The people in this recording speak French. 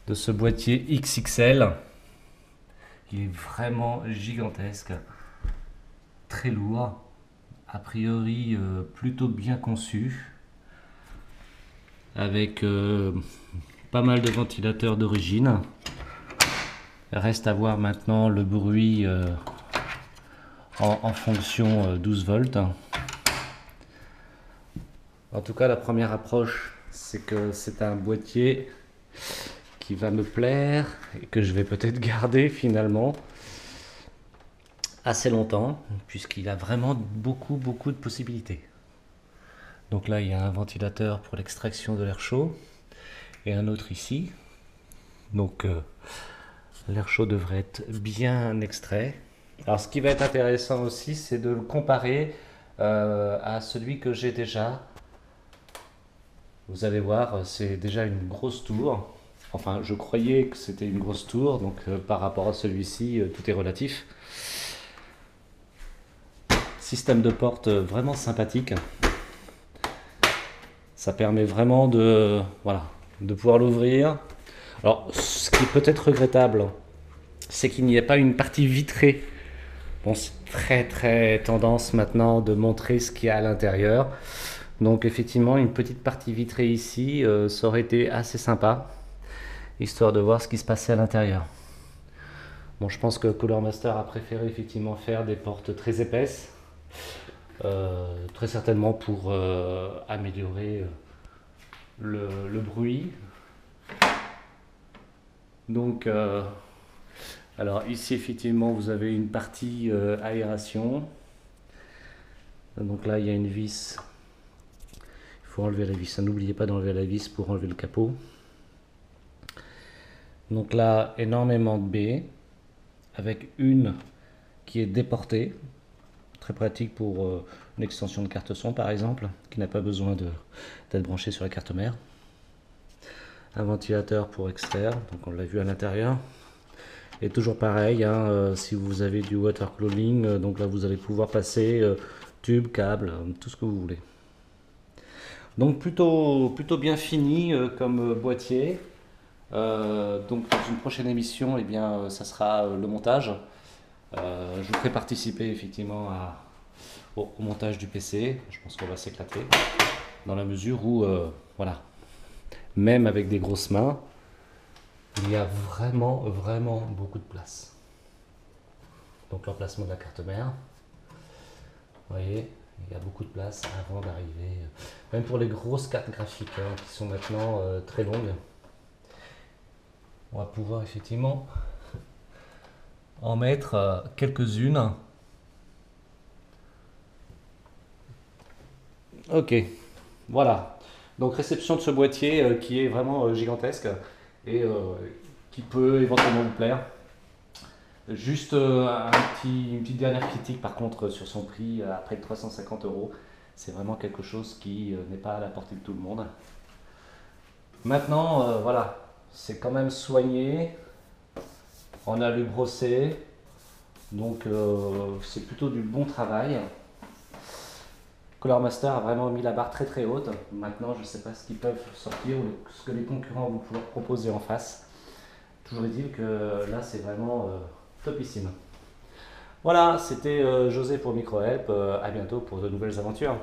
de ce boîtier XXL. Il est vraiment gigantesque, très lourd, a priori plutôt bien conçu, avec pas mal de ventilateurs d'origine. Reste à voir maintenant le bruit en fonction 12 volts. En tout cas, la première approche, c'est que c'est un boîtier qui va me plaire et que je vais peut-être garder finalement assez longtemps, puisqu'il a vraiment beaucoup de possibilités. Donc là, il y a un ventilateur pour l'extraction de l'air chaud et un autre ici. Donc l'air chaud devrait être bien extrait. Alors ce qui va être intéressant aussi, c'est de le comparer à celui que j'ai déjà. Vous allez voir, c'est déjà une grosse tour. Enfin, je croyais que c'était une grosse tour, donc par rapport à celui-ci, tout est relatif. Système de porte vraiment sympathique. Ça permet vraiment de, voilà, de pouvoir l'ouvrir. Alors, ce qui est peut-être regrettable, c'est qu'il n'y a pas une partie vitrée. Bon, c'est très tendance maintenant de montrer ce qu'il y a à l'intérieur. Donc effectivement, une petite partie vitrée ici, ça aurait été assez sympa, histoire de voir ce qui se passait à l'intérieur. Bon, je pense que Cooler Master a préféré effectivement faire des portes très épaisses, très certainement pour améliorer le bruit. Donc, alors ici effectivement, vous avez une partie aération. Donc là, il y a une vis. Il faut enlever la vis. N'oubliez pas d'enlever la vis pour enlever le capot. Donc là, énormément de baies, avec une qui est déportée. Très pratique pour une extension de carte son par exemple, qui n'a pas besoin d'être branchée sur la carte mère. Un ventilateur pour extraire, donc on l'a vu à l'intérieur. Et toujours pareil, hein, si vous avez du water cooling, donc là vous allez pouvoir passer tube, câble, tout ce que vous voulez. Donc plutôt bien fini comme boîtier. Donc dans une prochaine émission, eh bien, ça sera le montage. Je vous ferai participer effectivement au montage du PC. Je pense qu'on va s'éclater dans la mesure où, voilà, même avec des grosses mains, il y a vraiment beaucoup de place. Donc l'emplacement de la carte mère, vous voyez, il y a beaucoup de place avant d'arriver, même pour les grosses cartes graphiques hein, qui sont maintenant très longues. On va pouvoir effectivement en mettre quelques-unes. Ok, voilà. Donc réception de ce boîtier qui est vraiment gigantesque et qui peut éventuellement vous plaire. Juste une petite dernière critique par contre sur son prix à près de 350 euros. C'est vraiment quelque chose qui n'est pas à la portée de tout le monde. Maintenant, voilà, c'est quand même soigné. On a le brossé. Donc c'est plutôt du bon travail. Color Master a vraiment mis la barre très haute. Maintenant, je ne sais pas ce qu'ils peuvent sortir ou ce que les concurrents vont pouvoir proposer en face. Toujours est-il que là, c'est vraiment topissime. Voilà, c'était José pour Microhelp. À bientôt pour de nouvelles aventures.